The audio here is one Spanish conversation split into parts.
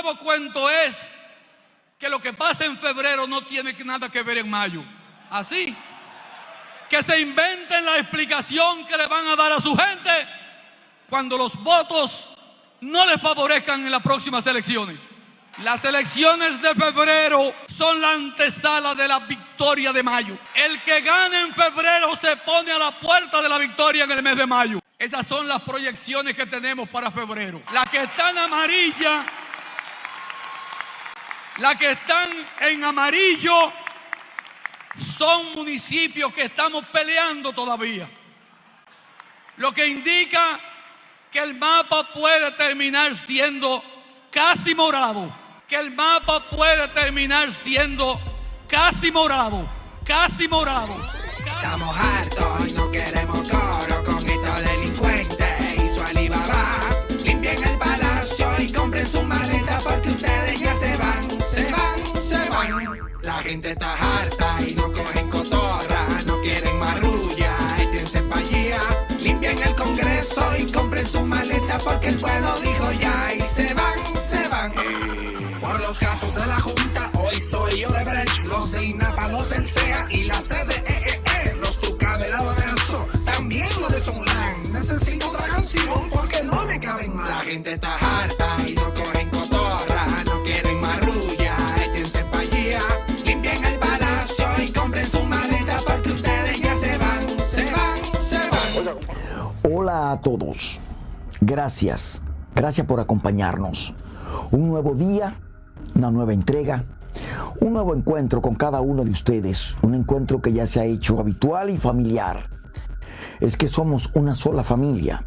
nuevo cuento es que lo que pasa en febrero no tiene nada que ver en mayo. Así que se inventen la explicación que le van a dar a su gente cuando los votos no les favorezcan en las próximas elecciones. Las elecciones de febrero son la antesala de la victoria de mayo. El que gane en febrero se pone a la puerta de la victoria en el mes de mayo. Esas son las proyecciones que tenemos para febrero. Las que están amarillas, las que están en amarillo son municipios que estamos peleando todavía. Lo que indica que el mapa puede terminar siendo casi morado. Que el mapa puede terminar siendo casi morado. Casi morado. Estamos hartos y no queremos coro con estos delincuentes y su Alibaba. Limpien el palacio y compren su maleta porque ustedes ya se van, se van, se van. La gente está harta y no cogen cotorra, no quieren marrulla, échense pa' allá. Limpien el Congreso y compren su maleta porque el pueblo dijo ya y se van, se van. Por los casos de la Junta, hoy soy yo de Brecht, los de INAPA, los del CEA y la CDE, los Tucabelados de Verso, también los de Sonlan. Necesito otra canción porque no me caben más. La gente está harta y no cogen cotorra, no quieren marrulla, échense pa' allá. Limpien el palacio y compren su maleta porque ustedes ya se van, se van, se van. Hola a todos. Gracias por acompañarnos. Un nuevo día, una nueva entrega, un nuevo encuentro con cada uno de ustedes, un encuentro que ya se ha hecho habitual y familiar. Es que somos una sola familia.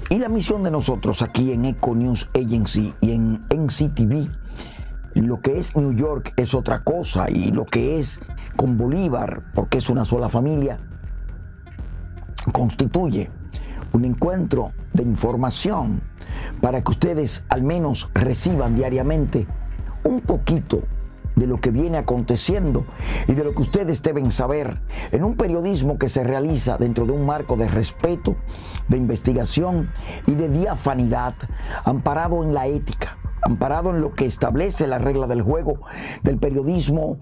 Y la misión de nosotros aquí en Eco News Agency y en NCTV, en lo que es New York es otra cosa, y lo que es con Bolívar, porque es una sola familia, constituye un encuentro de información para que ustedes al menos reciban diariamente un poquito de lo que viene aconteciendo y de lo que ustedes deben saber en un periodismo que se realiza dentro de un marco de respeto, de investigación y de diafanidad, amparado en la ética, amparado en lo que establece la regla del juego del periodismo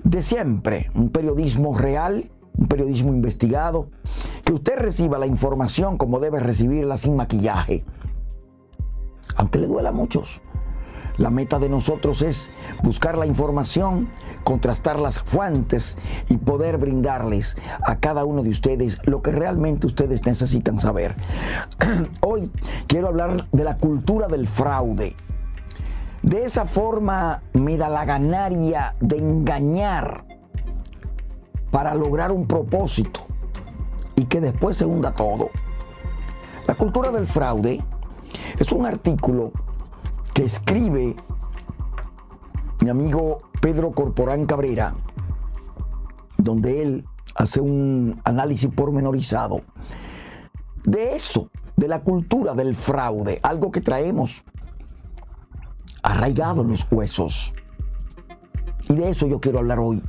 de siempre, un periodismo real, un periodismo investigado, que usted reciba la información como debe recibirla sin maquillaje, aunque le duela a muchos. La meta de nosotros es buscar la información, contrastar las fuentes y poder brindarles a cada uno de ustedes lo que realmente ustedes necesitan saber. Hoy quiero hablar de la cultura del fraude, de esa forma medalaganaria de engañar para lograr un propósito y que después se hunda todo. La cultura del fraude es un artículo que escribe mi amigo Pedro Corporán Cabrera, donde él hace un análisis pormenorizado de eso, de la cultura del fraude, algo que traemos arraigado en los huesos. Y de eso yo quiero hablar hoy.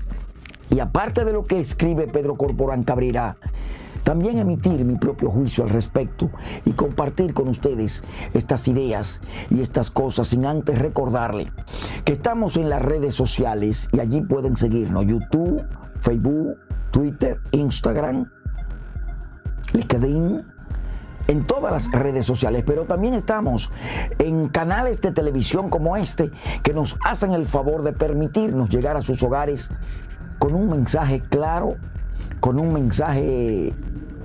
Y aparte de lo que escribe Pedro Corporán Cabrera, también emitir mi propio juicio al respecto y compartir con ustedes estas ideas y estas cosas, sin antes recordarle que estamos en las redes sociales y allí pueden seguirnos: YouTube, Facebook, Twitter, Instagram, LinkedIn, en todas las redes sociales, pero también estamos en canales de televisión como este que nos hacen el favor de permitirnos llegar a sus hogares con un mensaje claro, con un mensaje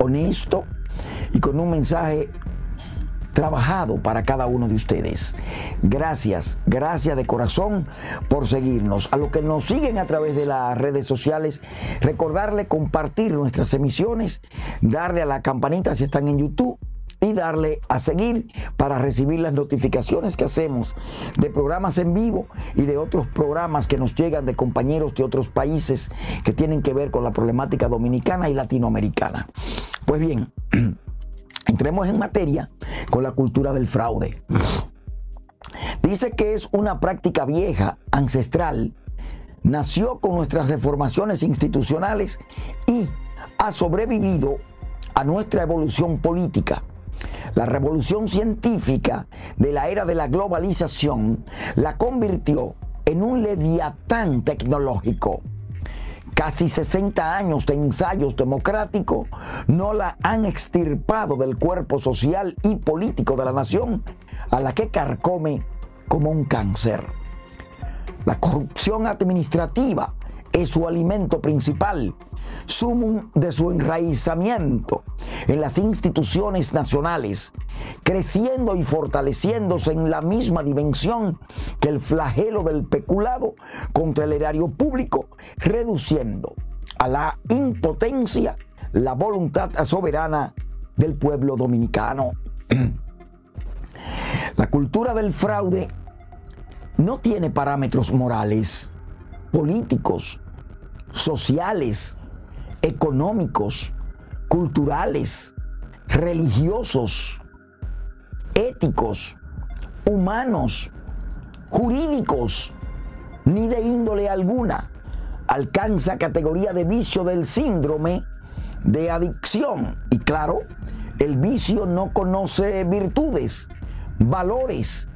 honesto y con un mensaje trabajado para cada uno de ustedes. Gracias de corazón por seguirnos. A los que nos siguen a través de las redes sociales, recordarle compartir nuestras emisiones, darle a la campanita si están en YouTube y darle a seguir para recibir las notificaciones que hacemos de programas en vivo y de otros programas que nos llegan de compañeros de otros países que tienen que ver con la problemática dominicana y latinoamericana. Pues bien, entremos en materia con la cultura del fraude. Dice que es una práctica vieja, ancestral, nació con nuestras deformaciones institucionales y ha sobrevivido a nuestra evolución política. La revolución científica de la era de la globalización la convirtió en un leviatán tecnológico. Casi 60 años de ensayos democráticos no la han extirpado del cuerpo social y político de la nación, a la que carcome como un cáncer. La corrupción administrativa es su alimento principal, sumum de su enraizamiento en las instituciones nacionales, creciendo y fortaleciéndose en la misma dimensión que el flagelo del peculado contra el erario público, reduciendo a la impotencia la voluntad soberana del pueblo dominicano. La cultura del fraude no tiene parámetros morales, políticos, sociales, económicos, culturales, religiosos, éticos, humanos, jurídicos, ni de índole alguna. Alcanza categoría de vicio del síndrome de adicción. Y claro, el vicio no conoce virtudes, valores,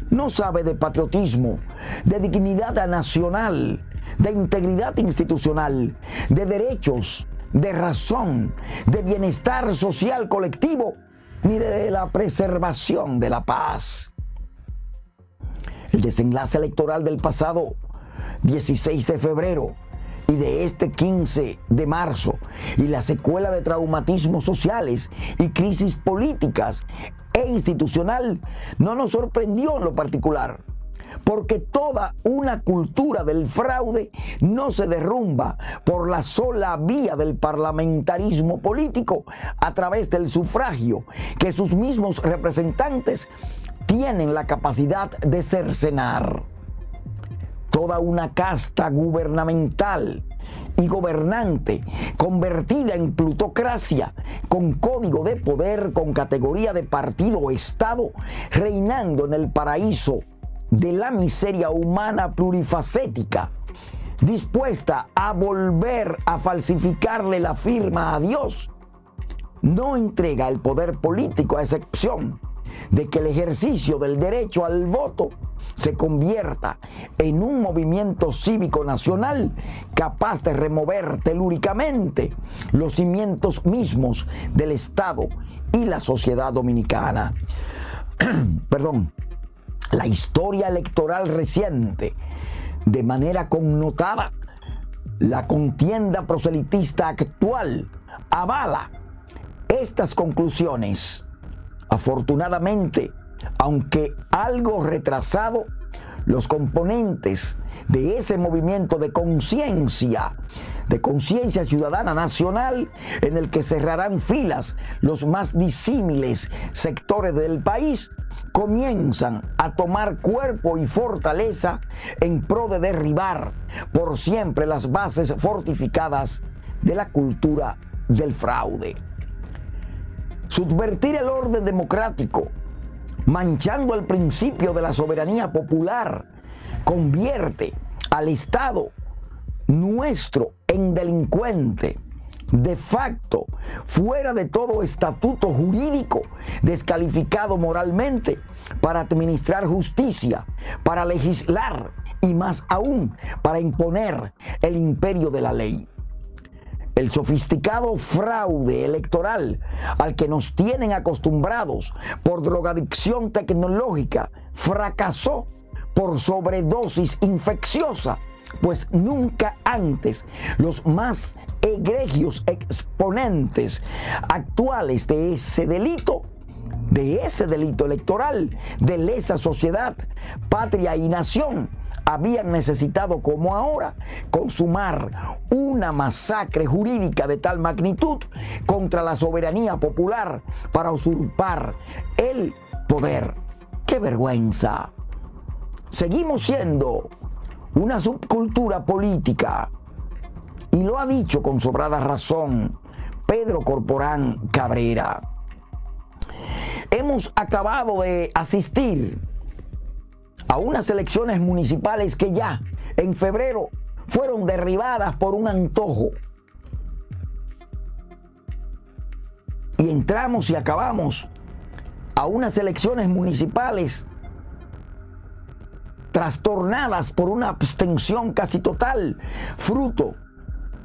no sabe de patriotismo, de dignidad nacional, de integridad institucional, de derechos, de razón, de bienestar social colectivo, ni de la preservación de la paz. El desenlace electoral del pasado 16 de febrero y de este 15 de marzo y la secuela de traumatismos sociales y crisis políticas e institucional no nos sorprendió en lo particular, porque toda una cultura del fraude no se derrumba por la sola vía del parlamentarismo político a través del sufragio que sus mismos representantes tienen la capacidad de cercenar. Toda una casta gubernamental y gobernante convertida en plutocracia, con código de poder, con categoría de partido o Estado, reinando en el paraíso de la miseria humana plurifacética, dispuesta a volver a falsificarle la firma a Dios, no entrega el poder político a excepción de que el ejercicio del derecho al voto se convierta en un movimiento cívico nacional capaz de remover telúricamente los cimientos mismos del Estado y la sociedad dominicana. La historia electoral reciente, de manera connotada, la contienda proselitista actual, avala estas conclusiones. Afortunadamente, aunque algo retrasado, los componentes de ese movimiento de conciencia ciudadana nacional, en el que cerrarán filas los más disímiles sectores del país, comienzan a tomar cuerpo y fortaleza en pro de derribar por siempre las bases fortificadas de la cultura del fraude. Subvertir el orden democrático, manchando el principio de la soberanía popular, convierte al Estado nuestro en delincuente, de facto, fuera de todo estatuto jurídico, descalificado moralmente para administrar justicia, para legislar y más aún para imponer el imperio de la ley. El sofisticado fraude electoral al que nos tienen acostumbrados por drogadicción tecnológica fracasó por sobredosis infecciosa, pues nunca antes los más egregios exponentes actuales de ese delito electoral, de lesa sociedad, patria y nación, habían necesitado como ahora consumar una masacre jurídica de tal magnitud contra la soberanía popular para usurpar el poder. ¡Qué vergüenza! Seguimos siendo una subcultura política, y lo ha dicho con sobrada razón Pedro Corporán Cabrera. Hemos acabado de asistir a unas elecciones municipales que ya en febrero fueron derribadas por un antojo. Y entramos y acabamos a unas elecciones municipales trastornadas por una abstención casi total, fruto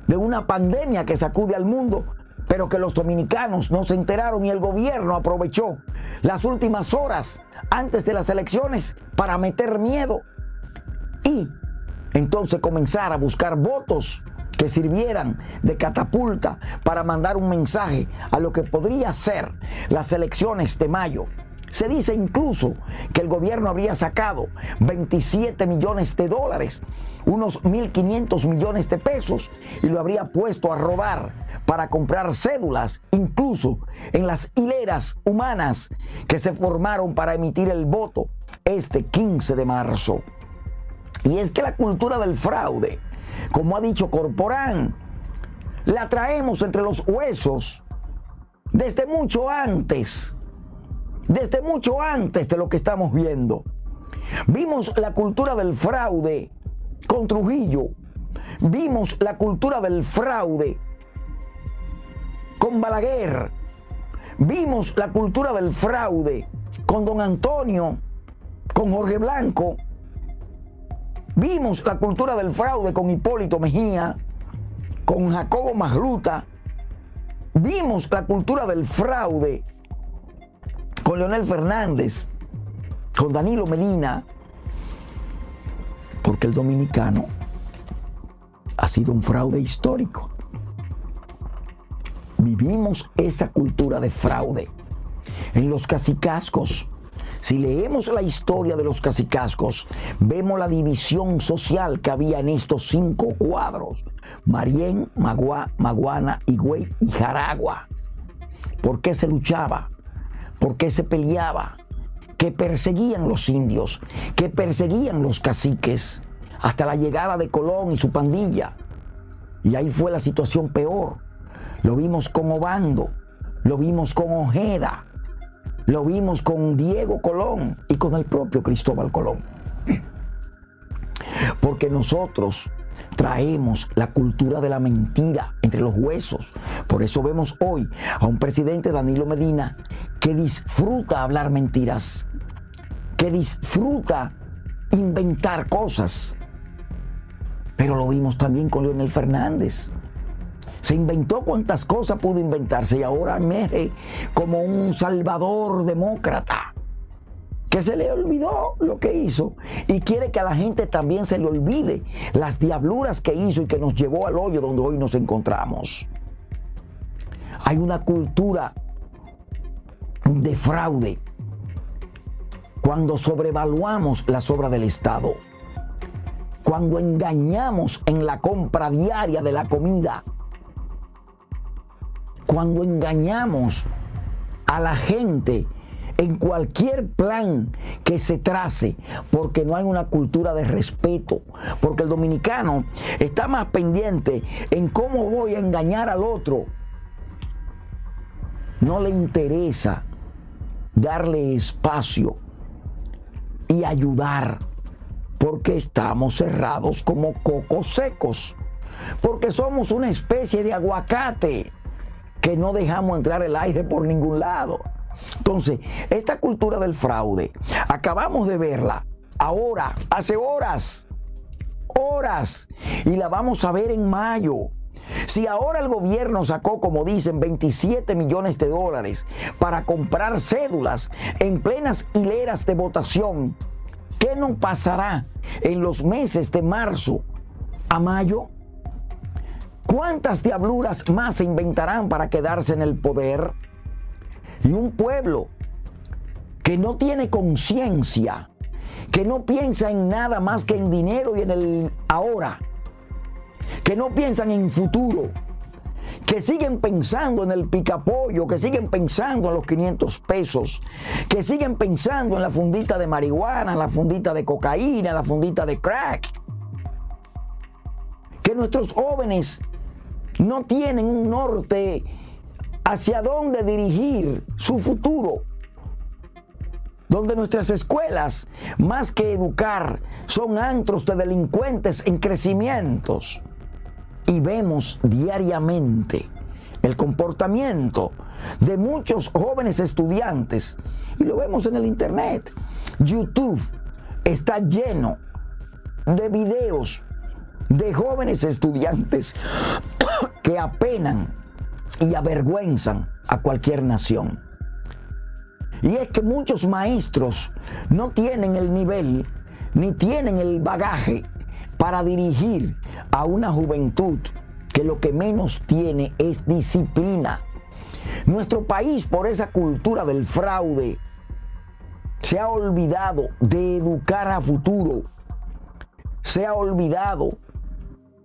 de una pandemia que sacude al mundo, pero que los dominicanos no se enteraron y el gobierno aprovechó las últimas horas antes de las elecciones para meter miedo y entonces comenzar a buscar votos que sirvieran de catapulta para mandar un mensaje a lo que podría ser las elecciones de mayo. Se dice incluso que el gobierno habría sacado 27 millones de dólares, unos 1.500 millones de pesos, y lo habría puesto a rodar para comprar cédulas, incluso en las hileras humanas que se formaron para emitir el voto este 15 de marzo. Y es que la cultura del fraude, como ha dicho Corporán, la traemos entre los huesos desde mucho antes de lo que estamos viendo. Vimos la cultura del fraude con Trujillo, vimos la cultura del fraude con Balaguer, vimos la cultura del fraude con Don Antonio, con Jorge Blanco, vimos la cultura del fraude con Hipólito Mejía, con Jacobo Magluta, vimos la cultura del fraude con Leonel Fernández, con Danilo Medina, porque el dominicano ha sido un fraude histórico. Vivimos esa cultura de fraude. En los cacicazgos, si leemos la historia de los cacicazgos, vemos la división social que había en estos 5 cuadros: Marién, Magua, Maguana, Higüey y Jaragua. ¿Por qué se luchaba? ¿Por qué se peleaba? Que perseguían los indios, que perseguían los caciques, hasta la llegada de Colón y su pandilla. Y ahí fue la situación peor. Lo vimos con Obando, lo vimos con Ojeda, lo vimos con Diego Colón y con el propio Cristóbal Colón. Porque nosotros traemos la cultura de la mentira entre los huesos. Por eso vemos hoy a un presidente, Danilo Medina, que disfruta hablar mentiras, que disfruta inventar cosas. Pero lo vimos también con Leonel Fernández. Se inventó cuantas cosas pudo inventarse y ahora emerge como un salvador demócrata, que se le olvidó lo que hizo y quiere que a la gente también se le olvide las diabluras que hizo y que nos llevó al hoyo donde hoy nos encontramos. Hay una cultura de fraude cuando sobrevaluamos las obras del Estado, cuando engañamos en la compra diaria de la comida, cuando engañamos a la gente en cualquier plan que se trace, porque no hay una cultura de respeto, porque el dominicano está más pendiente en cómo voy a engañar al otro. No le interesa darle espacio y ayudar, porque estamos cerrados como cocos secos, porque somos una especie de aguacate que no dejamos entrar el aire por ningún lado. Entonces, esta cultura del fraude, acabamos de verla ahora, hace horas, y la vamos a ver en mayo. Si ahora el gobierno sacó, como dicen, 27 millones de dólares para comprar cédulas en plenas hileras de votación, ¿qué nos pasará en los meses de marzo a mayo? ¿Cuántas diabluras más se inventarán para quedarse en el poder? Y un pueblo que no tiene conciencia, que no piensa en nada más que en dinero y en el ahora, que no piensan en futuro, que siguen pensando en el picapollo, que siguen pensando en los 500 pesos, que siguen pensando en la fundita de marihuana, en la fundita de cocaína, en la fundita de crack. Que nuestros jóvenes no tienen un norte hacia dónde dirigir su futuro, donde nuestras escuelas, más que educar, son antros de delincuentes en crecimientos. Y vemos diariamente el comportamiento de muchos jóvenes estudiantes, y lo vemos en el internet. YouTube está lleno de videos de jóvenes estudiantes que apenan y avergüenzan a cualquier nación. Y es que muchos maestros no tienen el nivel ni tienen el bagaje para dirigir a una juventud que lo que menos tiene es disciplina. Nuestro país, por esa cultura del fraude, se ha olvidado de educar a futuro, se ha olvidado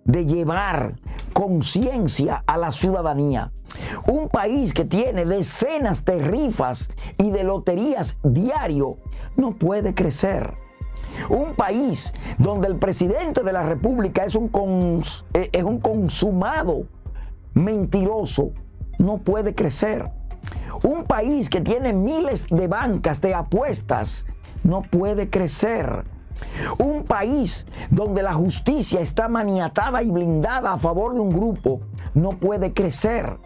de llevar conciencia a la ciudadanía. Un país que tiene decenas de rifas y de loterías diario no puede crecer. Un país donde el presidente de la República es un consumado mentiroso no puede crecer. Un país que tiene miles de bancas de apuestas no puede crecer. Un país donde la justicia está maniatada y blindada a favor de un grupo no puede crecer.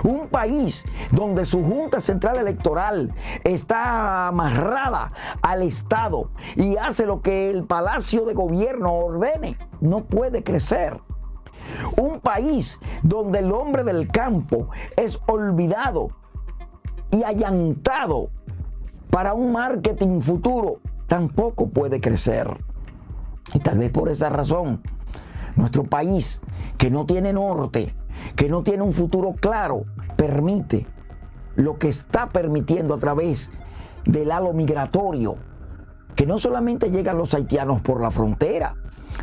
Un país donde su Junta Central Electoral está amarrada al Estado y hace lo que el Palacio de Gobierno ordene, no puede crecer. Un país donde el hombre del campo es olvidado y allantado para un marketing futuro, tampoco puede crecer. Y tal vez por esa razón, nuestro país, que no tiene norte, que no tiene un futuro claro, permite lo que está permitiendo a través del halo migratorio, que no solamente llegan los haitianos por la frontera,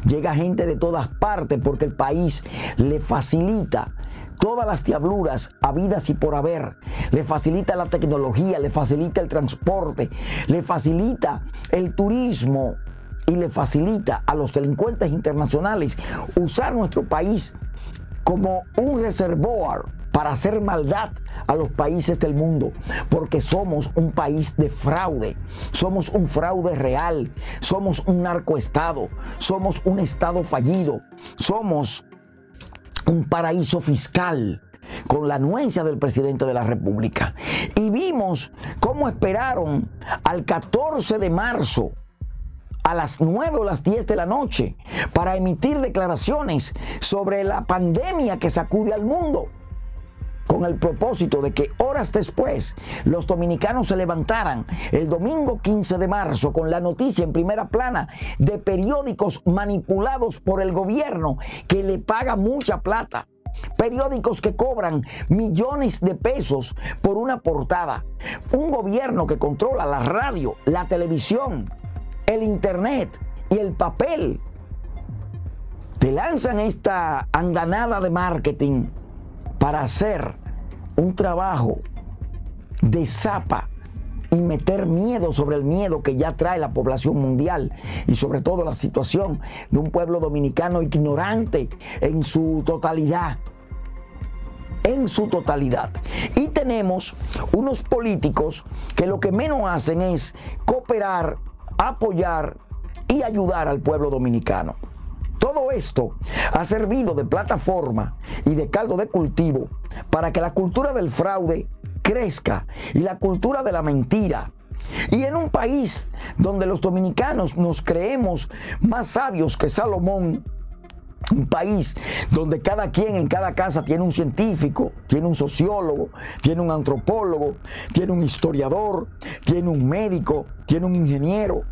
llega gente de todas partes porque el país le facilita todas las diabluras habidas y por haber, le facilita la tecnología, le facilita el transporte, le facilita el turismo y le facilita a los delincuentes internacionales usar nuestro país como un reservoir para hacer maldad a los países del mundo, porque somos un país de fraude, somos un fraude real, somos un narcoestado, somos un estado fallido, somos un paraíso fiscal con la anuencia del presidente de la República. Y vimos cómo esperaron al 14 de marzo a las 9 o las 10 de la noche para emitir declaraciones sobre la pandemia que sacude al mundo, con el propósito de que horas después los dominicanos se levantaran el domingo 15 de marzo con la noticia en primera plana de periódicos manipulados por el gobierno que le paga mucha plata. Periódicos que cobran millones de pesos por una portada. Un gobierno que controla la radio, la televisión, el internet y el papel. Te lanzan esta andanada de marketing para hacer un trabajo de zapa y meter miedo sobre el miedo que ya trae la población mundial y sobre todo la situación de un pueblo dominicano ignorante en su totalidad. Y tenemos unos políticos que lo que menos hacen es cooperar, apoyar y ayudar al pueblo dominicano. Todo esto ha servido de plataforma y de caldo de cultivo para que la cultura del fraude crezca y la cultura de la mentira. Y en un país donde los dominicanos nos creemos más sabios que Salomón, un país donde cada quien en cada casa tiene un científico, tiene un sociólogo, tiene un antropólogo, tiene un historiador, tiene un médico, tiene un ingeniero,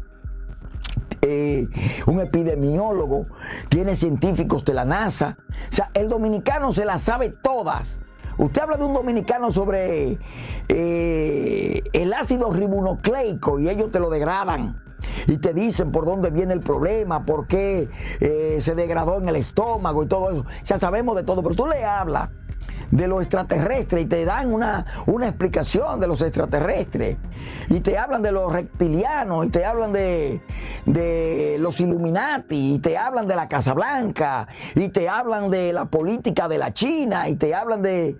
un epidemiólogo, tiene científicos de la NASA. O sea, el dominicano se las sabe todas. Usted habla de un dominicano sobre el ácido ribonucleico y ellos te lo degradan y te dicen por dónde viene el problema, por qué se degradó en el estómago y todo eso. Ya sabemos de todo, pero tú le hablas de los extraterrestres y te dan una explicación de los extraterrestres y te hablan de los reptilianos y te hablan de los Illuminati y te hablan de la Casa Blanca y te hablan de la política de la China y te hablan de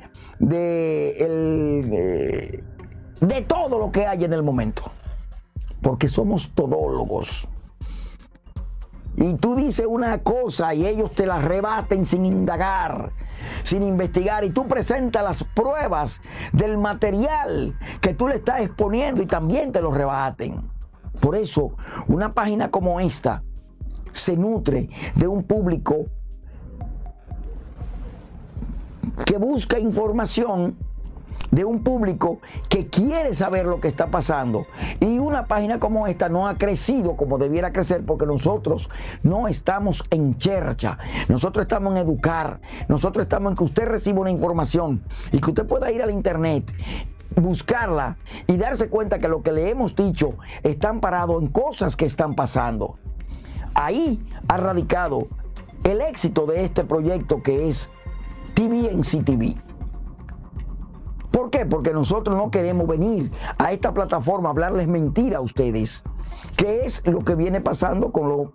todo lo que hay en el momento, porque somos todólogos. y tú dices una cosa y ellos te la rebaten sin indagar, sin investigar, y tú presentas las pruebas del material que tú le estás exponiendo y también te lo rebaten. Por eso, una página como esta se nutre de un público que busca información, de un público que quiere saber lo que está pasando. Y una página como esta no ha crecido como debiera crecer, porque nosotros no estamos en chercha, nosotros estamos en educar, nosotros estamos en que usted reciba una información y que usted pueda ir al internet, buscarla y darse cuenta que lo que le hemos dicho está amparado en cosas que están pasando. Ahí ha radicado el éxito de este proyecto que es TVNC TV. ¿Por qué? Porque nosotros no queremos venir a esta plataforma a hablarles mentira a ustedes. ¿Qué es lo que viene pasando con los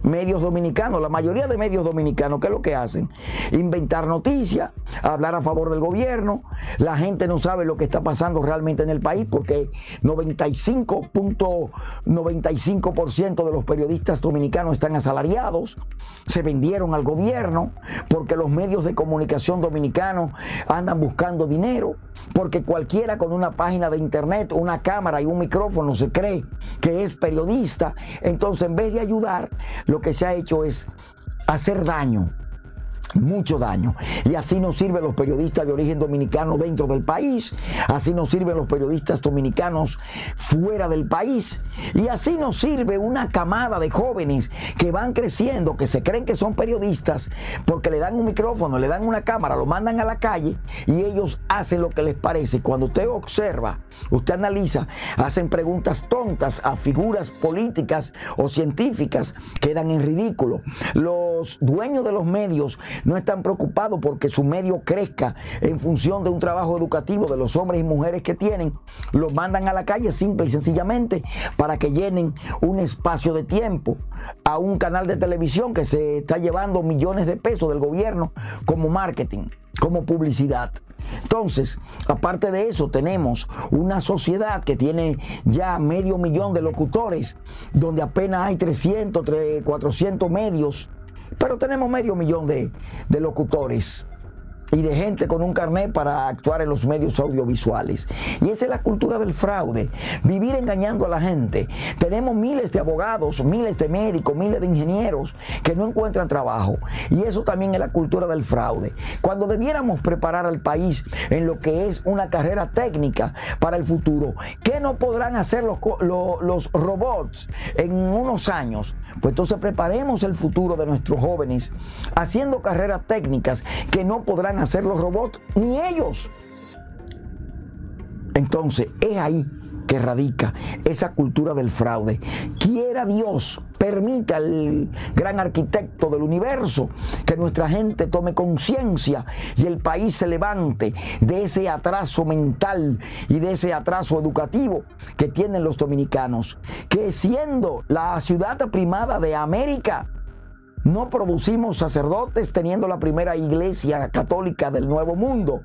medios dominicanos? La mayoría de medios dominicanos, ¿qué es lo que hacen? Inventar noticias, hablar a favor del gobierno. La gente no sabe lo que está pasando realmente en el país, porque 95.95% de los periodistas dominicanos están asalariados, se vendieron al gobierno, porque los medios de comunicación dominicanos andan buscando dinero, porque cualquiera con una página de internet, una cámara y un micrófono se cree que es periodista. Entonces, en vez de ayudar, lo que se ha hecho es hacer daño, mucho daño. Y así nos sirven los periodistas de origen dominicano dentro del país, así nos sirven los periodistas dominicanos fuera del país, y así nos sirve una camada de jóvenes que van creciendo, que se creen que son periodistas porque le dan un micrófono, le dan una cámara, lo mandan a la calle y ellos hacen lo que les parece. Cuando usted observa, usted analiza, hacen preguntas tontas a figuras políticas o científicas, quedan en ridículo. Los dueños de los medios no están preocupados porque su medio crezca en función de un trabajo educativo de los hombres y mujeres que tienen. Los mandan a la calle simple y sencillamente para que llenen un espacio de tiempo a un canal de televisión que se está llevando millones de pesos del gobierno como marketing, como publicidad. Entonces, aparte de eso, tenemos una sociedad que tiene ya 500,000 de locutores, donde apenas hay 300, 400 medios. Pero tenemos 500,000 de locutores y de gente con un carnet para actuar en los medios audiovisuales. Y esa es la cultura del fraude, vivir engañando a la gente. Tenemos miles de abogados, miles de médicos, miles de ingenieros que no encuentran trabajo. Y eso también es la cultura del fraude. Cuando debiéramos preparar al país en lo que es una carrera técnica para el futuro, ¿qué no podrán hacer los robots en unos años? Pues entonces preparemos el futuro de nuestros jóvenes haciendo carreras técnicas que no podrán hacer los robots ni ellos. Entonces es ahí que radica esa cultura del fraude. Quiera Dios, permita al gran arquitecto del universo que nuestra gente tome conciencia y el país se levante de ese atraso mental y de ese atraso educativo que tienen los dominicanos, que siendo la ciudad primada de América, no producimos sacerdotes teniendo la primera iglesia católica del Nuevo Mundo.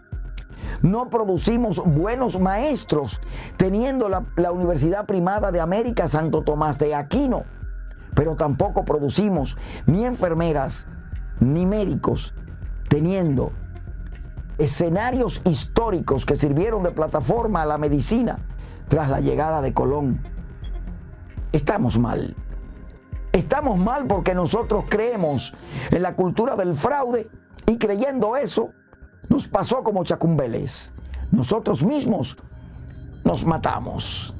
No producimos buenos maestros teniendo la Universidad Primada de América Santo Tomás de Aquino. Pero tampoco producimos ni enfermeras ni médicos teniendo escenarios históricos que sirvieron de plataforma a la medicina tras la llegada de Colón. Estamos mal. Estamos mal porque nosotros creemos en la cultura del fraude y creyendo eso nos pasó como Chacumbélez. Nosotros mismos nos matamos.